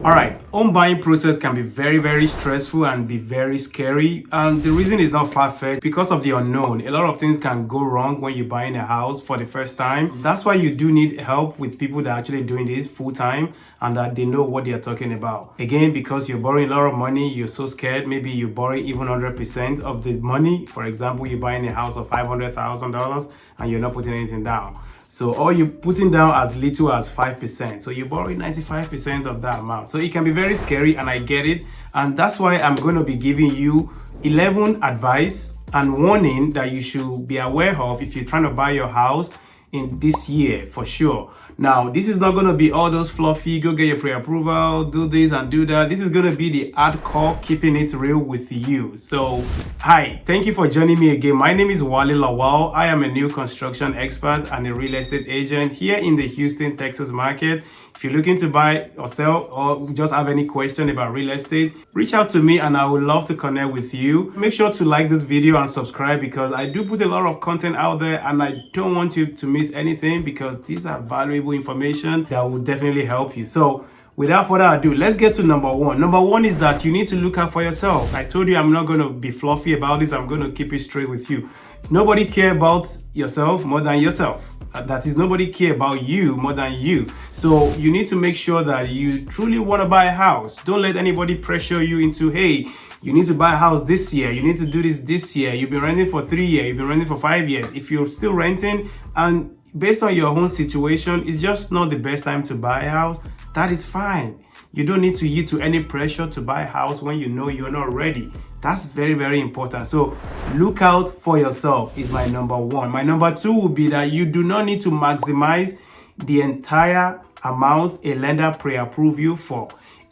All right, home buying process can be very stressful and be very scary, and the reason is not far-fetched because of the unknown. A lot of things can go wrong when you're buying a house for the first time. That's why you do need help with people that are actually doing this full-time and that they know what they are talking about. Again, because you're borrowing a lot of money, you're so scared. Maybe you borrow even 100% of the money. For example, you're buying a house of $500,000 and you're not putting anything down. So all you're putting down as little as 5%. So you're borrowing 95% of that amount. So it can be very scary, and I get it. And that's why I'm going to be giving you 11 advice and warning that you should be aware of if you're trying to buy your house in this year for sure. Now, this is not going to be all those fluffy, go get your pre-approval, do this and do that. This is going to be the hardcore, keeping it real with you. So, hi, thank you for joining me again. My name is Wale Lawal. I am a new construction expert and a real estate agent here in the Houston, Texas market. If you're looking to buy or sell or just have any question about real estate, reach out to me and I would love to connect with you. Make sure to like this video and subscribe because I do put a lot of content out there and I don't want you to miss anything because these are valuable information that will definitely help you. So without further ado, let's get to number one. Number one is that you need to look out for yourself. I told you I'm not going to be fluffy about this. I'm going to keep it straight with you. Nobody cares about yourself more than yourself. That is, nobody care about you more than you. So you need to make sure that you truly want to buy a house. Don't let anybody pressure you into, hey, you need to buy a house this year. You need to do this year. You've been renting for 3 years. You've been renting for 5 years. If you're still renting and based on your own situation, it's just not the best time to buy a house, that is fine. You don't need to yield to any pressure to buy a house when you know you're not ready. That's very important. So look out for yourself is my number one. My number two would be that you do not need to maximize the entire amount a lender pre-approve you for.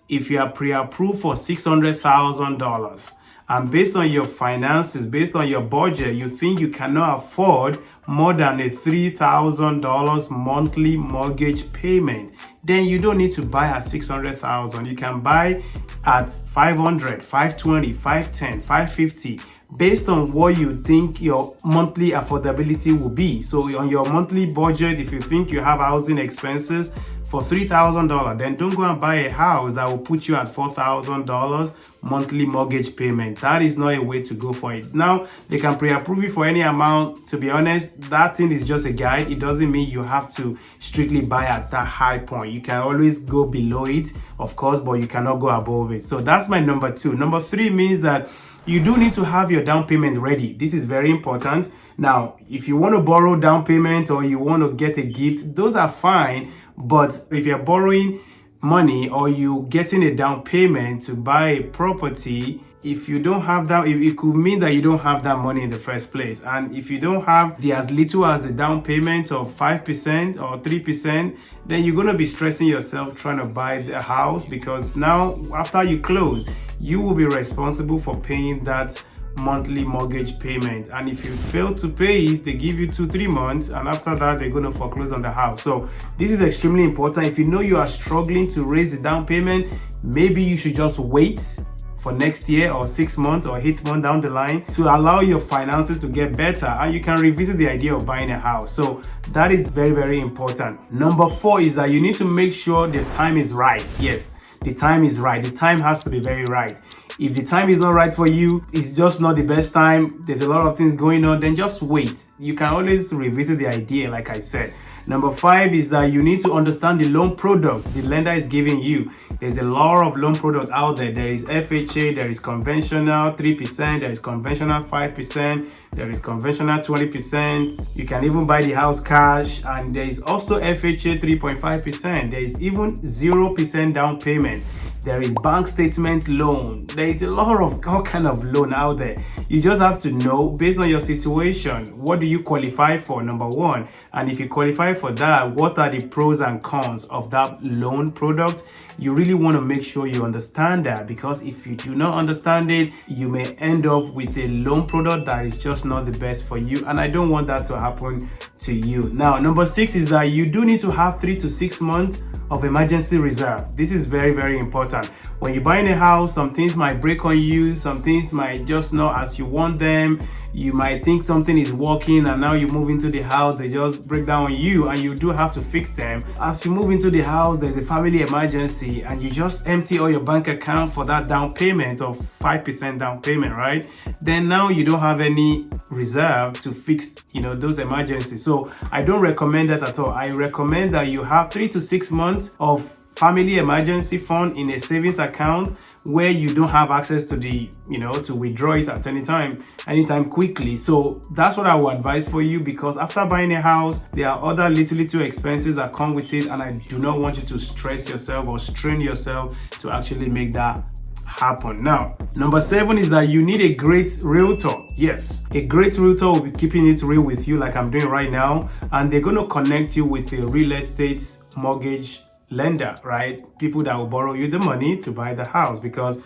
If you are pre-approved for $600,000 and based on your finances, based on your budget, you think you cannot afford more than a $3,000 monthly mortgage payment, then you don't need to buy at $600,000. You can buy at $500, $520, $510, $550, based on what you think your monthly affordability will be. So on your monthly budget, if you think you have housing expenses for $3,000, then don't go and buy a house that will put you at $4,000 monthly mortgage payment. That is not a way to go for it. Now, they can pre-approve you for any amount. To be honest, that thing is just a guide. It doesn't mean you have to strictly buy at that high point. You can always go below it, of course, but you cannot go above it. So that's my number two. Number three means that you do need to have your down payment ready. This is very important. Now, if you want to borrow down payment or you want to get a gift, those are fine. But if you're borrowing money or you getting a down payment to buy a property, if you don't have that, it could mean that you don't have that money in the first place. And if you don't have the as little as the down payment of 5% or 3%, then you're going to be stressing yourself trying to buy the house because now after you close, you will be responsible for paying that monthly mortgage payment. And if you fail to pay it, they give you 2-3 months, and after that they're going to foreclose on the house. So this is extremely important. If you know you are struggling to raise the down payment, maybe you should just wait for next year or 6 months or 8 months down the line to allow your finances to get better, and you can revisit the idea of buying a house. So that is very important. Number four is that you need to make sure the time is right. Yes, the time is right. The time has to be very right. If the time is not right for you, it's just not the best time, there's a lot of things going on, then just wait. You can always revisit the idea, like I said. Number five is that you need to understand the loan product the lender is giving you. There's a lot of loan product out there. There is FHA, there is conventional 3%, there is conventional 5%, there is conventional 20%. You can even buy the house cash, and there is also FHA 3.5%. There is even 0% down payment. There is bank statements loan. There is a lot of all kind of loan out there. You just have to know based on your situation, what do you qualify for, number one. And if you qualify for that, what are the pros and cons of that loan product? You really want to make sure you understand that, because if you do not understand it, you may end up with a loan product that is just not the best for you. And I don't want that to happen to you. Now, number six is that you do need to have 3 to 6 months of emergency reserve. This is very important. When you're buying a house, some things might break on you, some things might just not as you want them. You might think something is working, and now you move into the house, they just break down on you, and you do have to fix them. As you move into the house, there's a family emergency. property and you just empty all your bank account for that down payment of 5% down payment, right? Then now you don't have any reserve to fix, those emergencies. So I don't recommend that at all. I recommend that you have 3 to 6 months of family emergency fund in a savings account where you don't have access to to withdraw it at anytime quickly. So that's what I would advise for you, because after buying a house, there are other little expenses that come with it, and I do not want you to stress yourself or strain yourself to actually make that happen. Now, number 7 is that you need a great realtor. Yes, a great realtor will be keeping it real with you like I'm doing right now, and they're going to connect you with a real estate mortgage lender, right? People that will borrow you the money to buy the house, because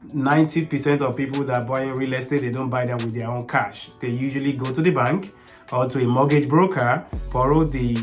90% of people that buy real estate, they don't buy them with their own cash. They usually go to the bank or to a mortgage broker, borrow the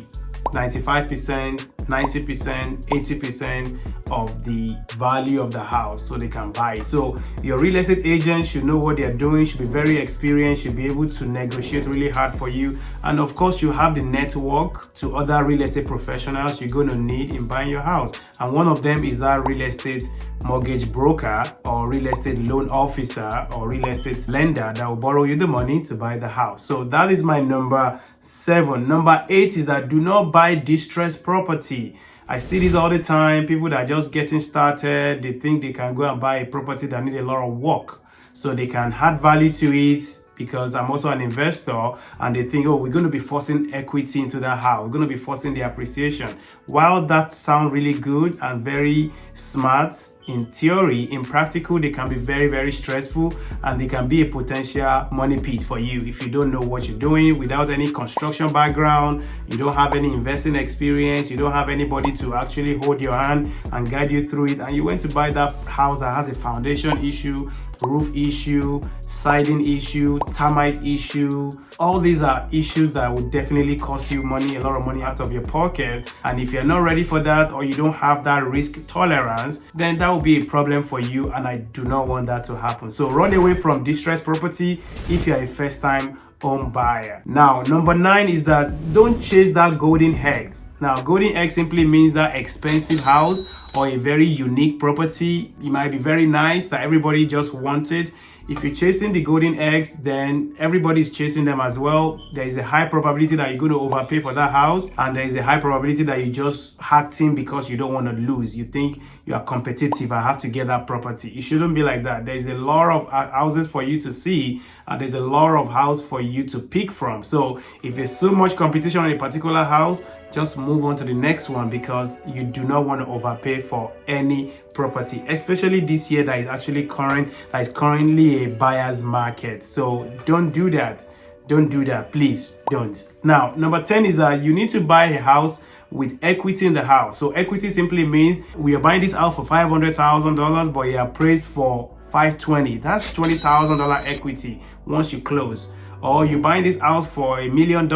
95%, 90%, 80% of the value of the house so they can buy it. So your real estate agent should know what they're doing, should be very experienced, should be able to negotiate really hard for you. And of course, you have the network to other real estate professionals you're going to need in buying your house. And one of them is that real estate mortgage broker or real estate loan officer or real estate lender that will borrow you the money to buy the house. So that is my number 7. Number 8 is that do not buy distressed property. I see this all the time. People that are just getting started, they think they can go and buy a property that needs a lot of work so they can add value to it, because I'm also an investor, and they think, oh, we're going to be forcing equity into that house. We're going to be forcing the appreciation. While that sounds really good and very smart in theory, in practical, they can be very, very stressful, and they can be a potential money pit for you if you don't know what you're doing. Without any construction background, you don't have any investing experience, you don't have anybody to actually hold your hand and guide you through it, and you went to buy that house that has a foundation issue, roof issue, siding issue, termite issue. All these are issues that would definitely cost you money, a lot of money out of your pocket. And if you're not ready for that, or you don't have that risk tolerance, then that will be a problem for you, and I do not want that to happen. So run away from distressed property if you're a first-time home buyer. Now, number 9 is that don't chase that golden eggs. Now, golden egg simply means that expensive house or a very unique property. It might be very nice that everybody just wants it. If you're chasing the golden eggs, then everybody's chasing them as well. There is a high probability that you're going to overpay for that house, and there is a high probability that you just acting because you don't want to lose. You think you are competitive, I have to get that property. It shouldn't be like that. There's a lot of houses for you to see, and there's a lot of house for you to pick from. So if there's so much competition on a particular house, just move on to the next one, because you do not want to overpay for any property, especially this year that is currently a buyer's market. So don't do that. Don't do that. Please don't. Now, number 10 is that you need to buy a house with equity in the house. So equity simply means we are buying this house for $500,000, but you are appraised for $520,000. That's $20,000 equity once you close. Or you're buying this house for $1 million,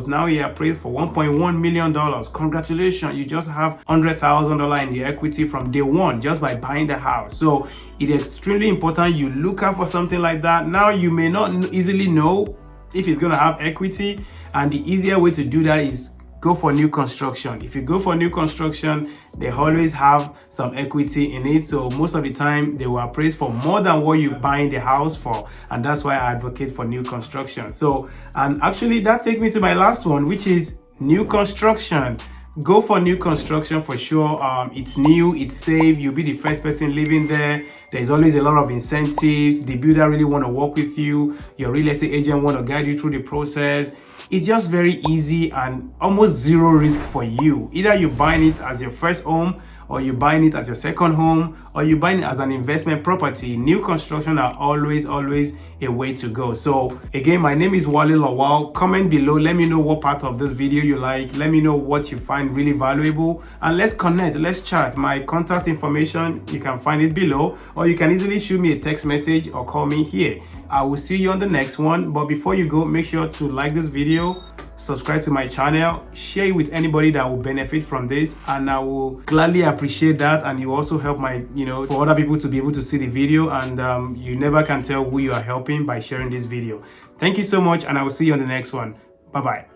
now you're appraised for $1.1 million. Congratulations, you just have $100,000 in the equity from day one just by buying the house. So it is extremely important you look out for something like that. Now, you may not easily know if it's going to have equity, and the easier way to do that is go for new construction. If you go for new construction, they always have some equity in it. So most of the time they will appraise for more than what you're buying the house for. And that's why I advocate for new construction. So, and actually that takes me to my last one, which is new construction. Go for new construction for sure. It's new, it's safe, you'll be the first person living there. There's always a lot of incentives. The builder really want to work with you. Your real estate agent want to guide you through the process. It's just very easy and almost zero risk for you. Either you're buying it as your first home, or you're buying it as your second home, or you're buying it as an investment property. New construction are always a way to go. So again, my name is Wale Lawal. Comment below, let me know what part of this video you like. Let me know what you find really valuable, and let's connect, let's chat. My contact information, you can find it below, or you can easily shoot me a text message or call me here. I will see you on the next one. But before you go, make sure to like this video, subscribe to my channel, share it with anybody that will benefit from this, and I will gladly appreciate that. And you also help my, for other people to be able to see the video, and you never can tell who you are helping by sharing this video. Thank you so much, and I will see you on the next one. Bye bye.